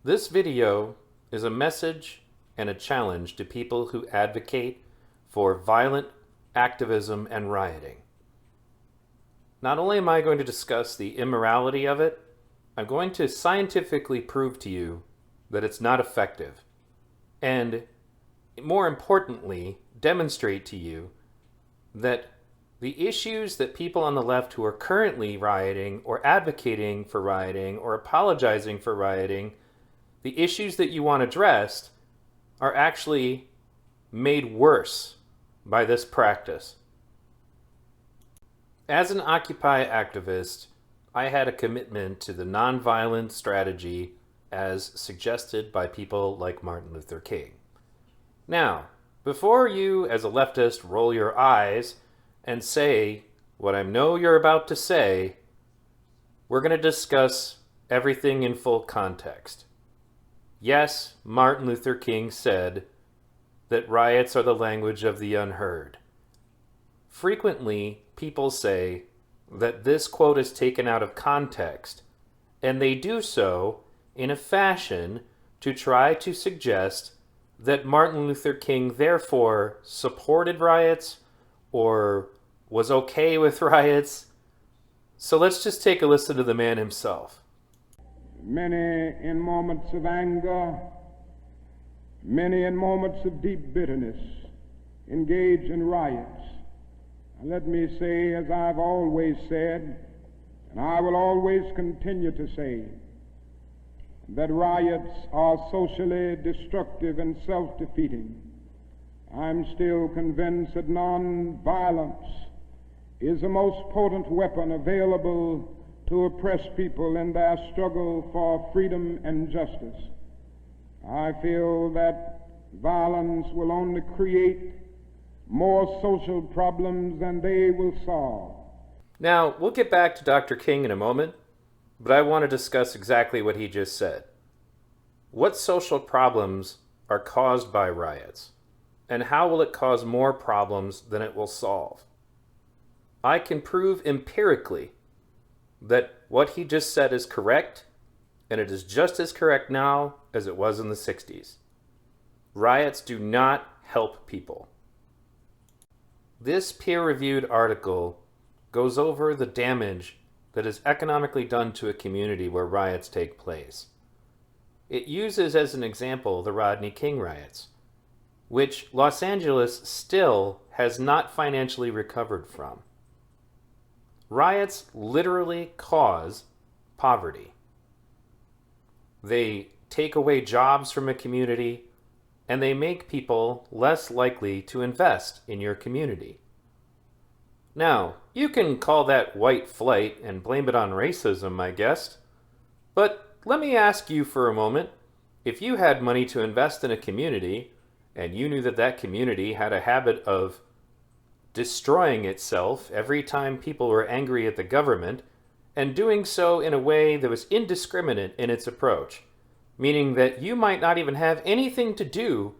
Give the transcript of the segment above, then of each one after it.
This video is a message and a challenge to people who advocate for violent activism and rioting. Not only am I going to discuss the immorality of it, I'm going to scientifically prove to you that it's not effective. And more importantly, demonstrate to you that the issues that people on the left who are currently rioting or advocating for rioting or apologizing for rioting, the issues that you want addressed are actually made worse by this practice. As an Occupy activist, I had a commitment to the nonviolent strategy as suggested by people like Martin Luther King. Now, before you as a leftist roll your eyes and say what I know you're about to say, we're going to discuss everything in full context. Yes, Martin Luther King said that riots are the language of the unheard. Frequently, people say that this quote is taken out of context, and they do so in a fashion to try to suggest that Martin Luther King therefore supported riots or was okay with riots. So let's just take a listen to the man himself. Many in moments of anger, many in moments of deep bitterness, engage in riots. And let me say, as I've always said, and I will always continue to say, that riots are socially destructive and self-defeating. I'm still convinced that non-violence is the most potent weapon available to oppress people in their struggle for freedom and justice. I feel that violence will only create more social problems than they will solve. Now, we'll get back to Dr. King in a moment, but I want to discuss exactly what he just said. What social problems are caused by riots, and how will it cause more problems than it will solve? I can prove empirically that what he just said is correct, and it is just as correct now as it was in the 60s. Riots do not help people. This peer-reviewed article goes over the damage that is economically done to a community where riots take place. It uses as an example the Rodney King riots, which Los Angeles still has not financially recovered from. Riots literally cause poverty. They take away jobs from a community, and they make people less likely to invest in your community. Now, you can call that white flight and blame it on racism, I guess. But let me ask you for a moment, if you had money to invest in a community, and you knew that that community had a habit of destroying itself every time people were angry at the government, and doing so in a way that was indiscriminate in its approach, meaning that you might not even have anything to do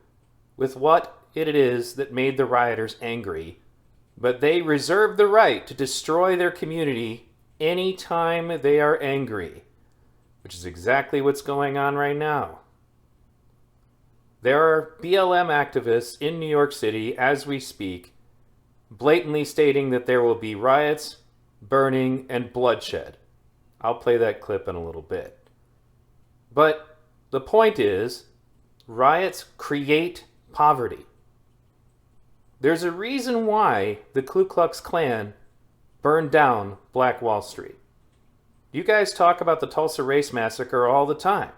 with what it is that made the rioters angry, but they reserve the right to destroy their community anytime they are angry, which is exactly what's going on right now. There are BLM activists in New York City as we speak, blatantly stating that there will be riots, burning, and bloodshed. I'll play that clip in a little bit. But the point is, riots create poverty. There's a reason why the Ku Klux Klan burned down Black Wall Street. You guys talk about the Tulsa Race Massacre all the time.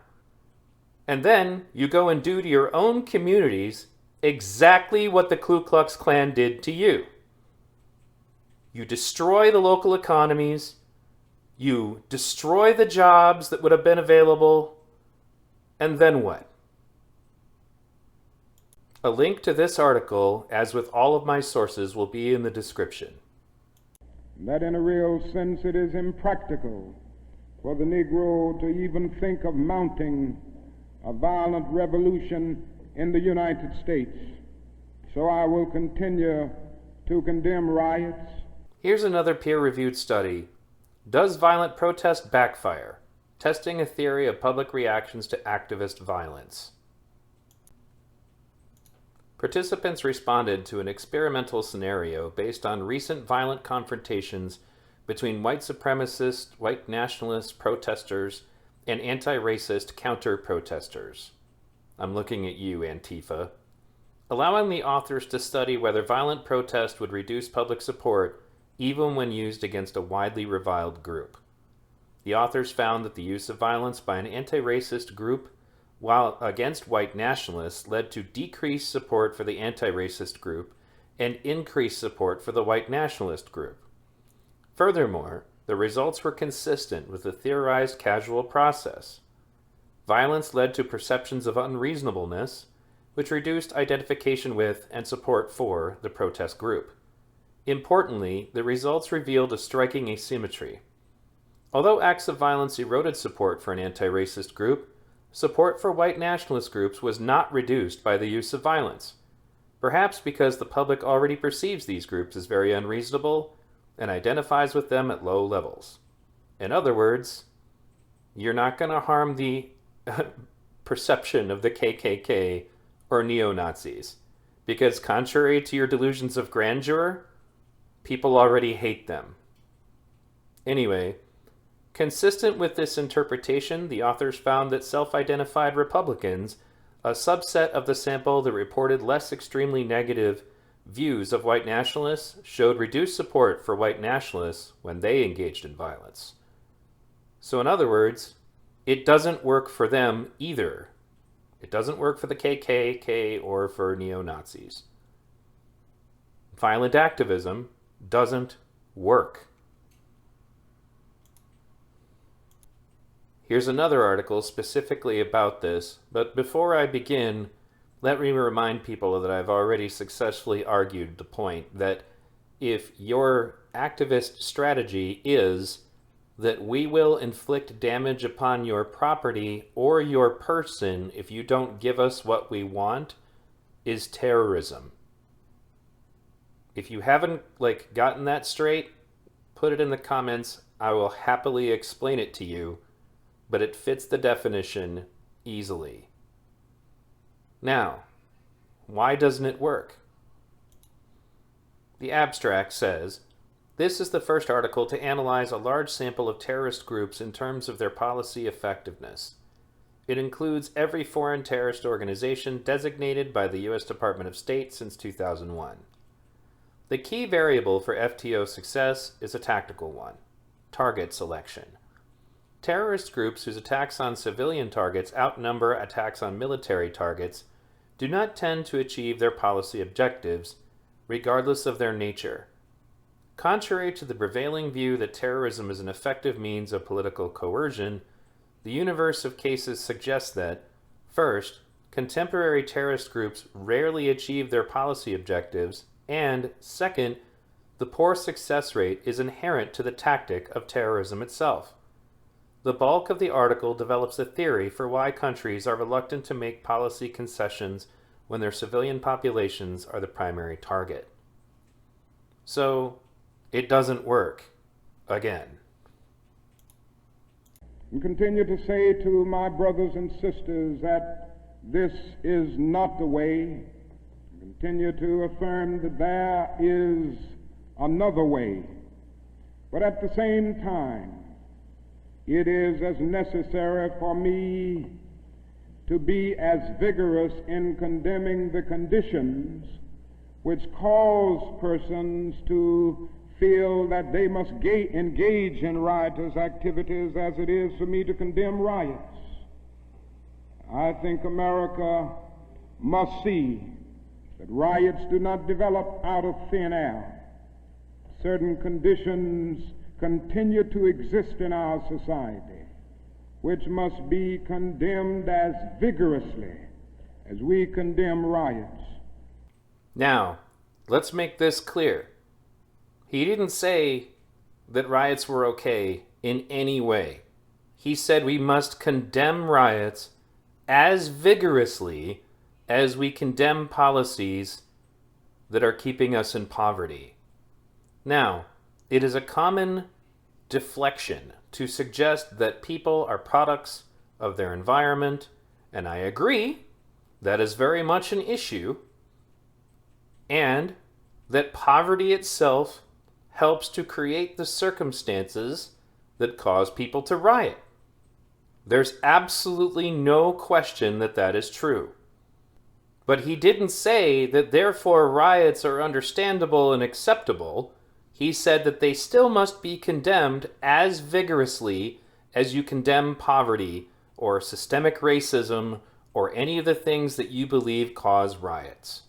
And then you go and do to your own communities exactly what the Ku Klux Klan did to you. You destroy the local economies, you destroy the jobs that would have been available, and then what? A link to this article, as with all of my sources, will be in the description. That in a real sense it is impractical for the Negro to even think of mounting a violent revolution in the United States. So I will continue to condemn riots. Here's another peer-reviewed study. Does violent protest backfire? testing a theory of public reactions to activist violence. Participants responded to an experimental scenario based on recent violent confrontations between white supremacist, white nationalist protesters and anti-racist counter-protesters. I'm looking at you, Antifa. Allowing the authors to study whether violent protest would reduce public support even when used against a widely reviled group. The authors found that the use of violence by an anti-racist group while against white nationalists led to decreased support for the anti-racist group and increased support for the white nationalist group. Furthermore, the results were consistent with the theorized causal process. Violence led to perceptions of unreasonableness, which reduced identification with and support for the protest group. Importantly, the results revealed a striking asymmetry. Although acts of violence eroded support for an anti-racist group, support for white nationalist groups was not reduced by the use of violence, perhaps because the public already perceives these groups as very unreasonable and identifies with them at low levels. In other words, you're not going to harm the perception of the KKK or neo-Nazis, because contrary to your delusions of grandeur, people already hate them. Anyway, consistent with this interpretation, the authors found that self-identified Republicans, a subset of the sample that reported less extremely negative views of white nationalists, showed reduced support for white nationalists when they engaged in violence. So in other words, it doesn't work for them either. It doesn't work for the KKK or for neo-Nazis. Violent activism doesn't work. Here's another article specifically about this, but before I begin, let me remind people that I've already successfully argued the point that if your activist strategy is that we will inflict damage upon your property or your person if you don't give us what we want, is terrorism. If you haven't gotten that straight, put it in the comments. I will happily explain it to you, but it fits the definition easily. Now, why doesn't it work? The abstract says, this is the first article to analyze a large sample of terrorist groups in terms of their policy effectiveness. It includes every foreign terrorist organization designated by the U.S. Department of State since 2001. The key variable for FTO success is a tactical one: target selection. Terrorist groups whose attacks on civilian targets outnumber attacks on military targets do not tend to achieve their policy objectives, regardless of their nature. Contrary to the prevailing view that terrorism is an effective means of political coercion, the universe of cases suggests that, first, contemporary terrorist groups rarely achieve their policy objectives, and, second, the poor success rate is inherent to the tactic of terrorism itself. The bulk of the article develops a theory for why countries are reluctant to make policy concessions when their civilian populations are the primary target. So, it doesn't work. Again. And continue to say to my brothers and sisters that this is not the way. Continue to affirm that there is another way. But at the same time, it is as necessary for me to be as vigorous in condemning the conditions which cause persons to feel that they must engage in riotous activities as it is for me to condemn riots. I think America must see that riots do not develop out of thin air. Certain conditions continue to exist in our society, which must be condemned as vigorously as we condemn riots. Now, let's make this clear. He didn't say that riots were okay in any way. He said we must condemn riots as vigorously as we condemn policies that are keeping us in poverty. Now, it is a common deflection to suggest that people are products of their environment, and I agree, that is very much an issue, and that poverty itself helps to create the circumstances that cause people to riot. There's absolutely no question that that is true. But he didn't say that therefore riots are understandable and acceptable. He said that they still must be condemned as vigorously as you condemn poverty or systemic racism or any of the things that you believe cause riots.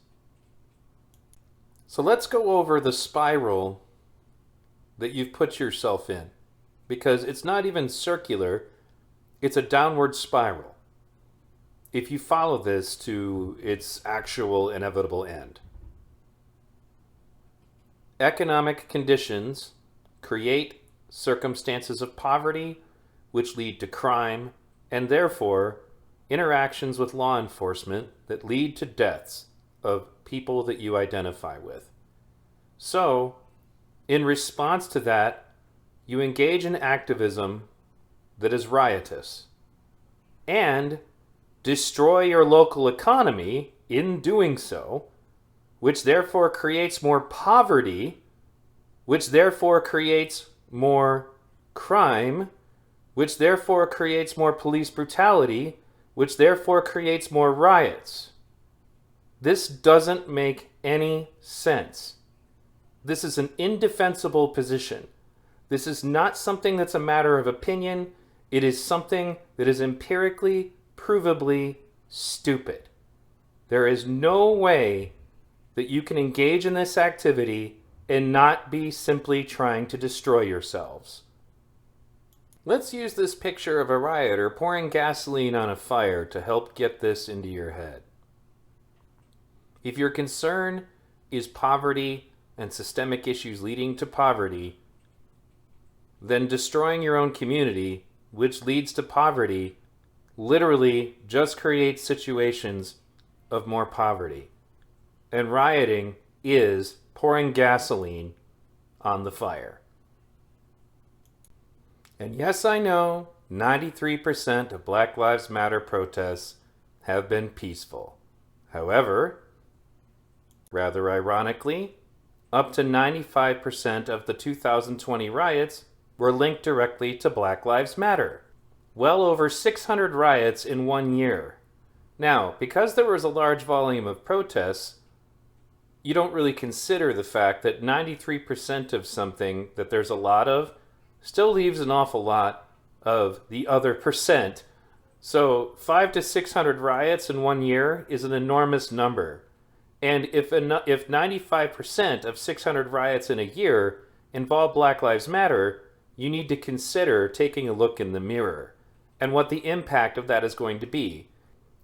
So let's go over the spiral that you've put yourself in, because it's not even circular, it's a downward spiral if you follow this to its actual inevitable end. Economic conditions create circumstances of poverty which lead to crime, and therefore interactions with law enforcement that lead to deaths of people that you identify with. So, in response to that, you engage in activism that is riotous and destroy your local economy in doing so, which therefore creates more poverty, which therefore creates more crime, which therefore creates more police brutality, which therefore creates more riots. This doesn't make any sense. This is an indefensible position. This is not something that's a matter of opinion. It is something that is empirically, provably stupid. There is no way that you can engage in this activity and not be simply trying to destroy yourselves. Let's use this picture of a rioter pouring gasoline on a fire to help get this into your head. If your concern is poverty and systemic issues leading to poverty, then destroying your own community, which leads to poverty, literally just creates situations of more poverty. And rioting is pouring gasoline on the fire. And yes, I know 93% of Black Lives Matter protests have been peaceful. However, rather ironically, up to 95% of the 2020 riots were linked directly to Black Lives Matter. Well over 600 riots in 1 year. Now, because there was a large volume of protests, you don't really consider the fact that 93% of something that there's a lot of still leaves an awful lot of the other percent. So 500 to 600 riots in 1 year is an enormous number. And if 95% of 600 riots in a year involve Black Lives Matter, you need to consider taking a look in the mirror and what the impact of that is going to be.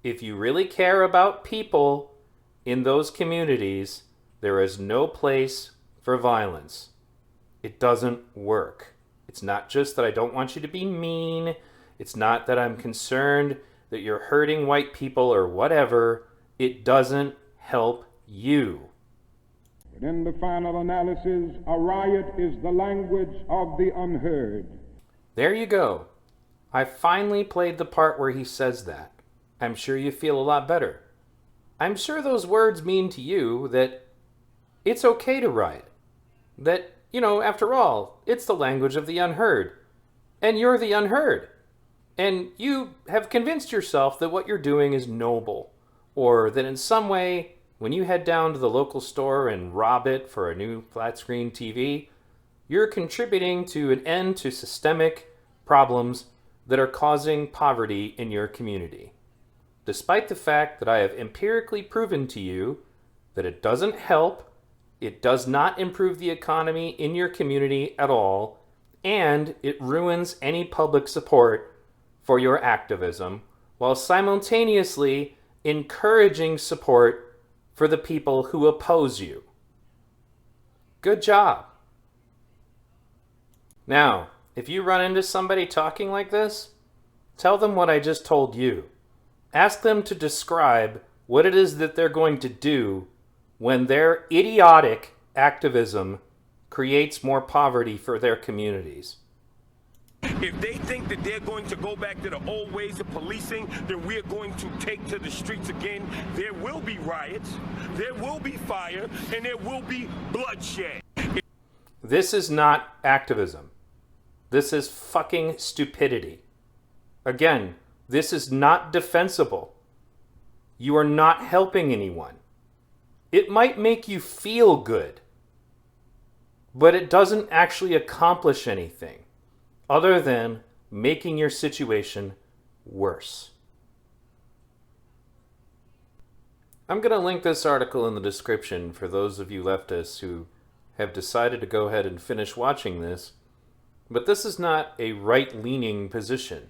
If you really care about people in those communities, there is no place for violence. It doesn't work. It's not just that I don't want you to be mean. It's not that I'm concerned that you're hurting white people or whatever. It doesn't help you. But in the final analysis, a riot is the language of the unheard. There you go. I finally played the part where he says that. I'm sure you feel a lot better. I'm sure those words mean to you that it's okay to riot. That, after all, it's the language of the unheard. And you're the unheard. And you have convinced yourself that what you're doing is noble. Or that in some way, when you head down to the local store and rob it for a new flat-screen TV, you're contributing to an end to systemic problems that are causing poverty in your community. Despite the fact that I have empirically proven to you that it doesn't help, it does not improve the economy in your community at all, and it ruins any public support for your activism, while simultaneously encouraging support for the people who oppose you. Good job. Now, if you run into somebody talking like this, tell them what I just told you. Ask them to describe what it is that they're going to do when their idiotic activism creates more poverty for their communities. If they think that they're going to go back to the old ways of policing, then we're going to take to the streets again. There will be riots, there will be fire, and there will be bloodshed. This is not activism. This is fucking stupidity. Again, this is not defensible. You are not helping anyone. It might make you feel good, but it doesn't actually accomplish anything other than making your situation worse. I'm going to link this article in the description for those of you leftists who have decided to go ahead and finish watching this, but this is not a right-leaning position.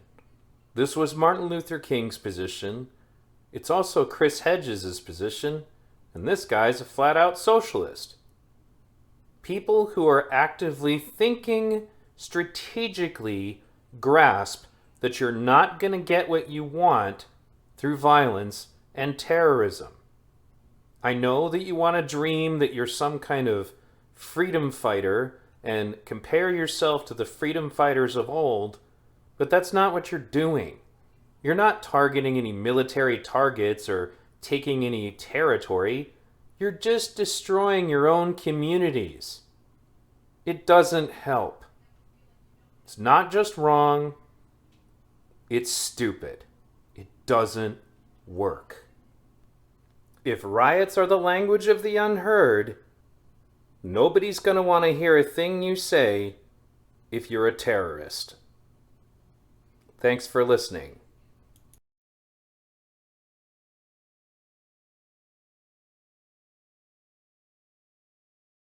This was Martin Luther King's position. It's also Chris Hedges' position, and this guy's a flat-out socialist. People who are actively thinking strategically grasp that you're not going to get what you want through violence and terrorism. I know that you want to dream that you're some kind of freedom fighter and compare yourself to the freedom fighters of old, but that's not what you're doing. You're not targeting any military targets or taking any territory. You're just destroying your own communities. It doesn't help. It's not just wrong, it's stupid. It doesn't work. If riots are the language of the unheard, nobody's going to want to hear a thing you say if you're a terrorist. Thanks for listening.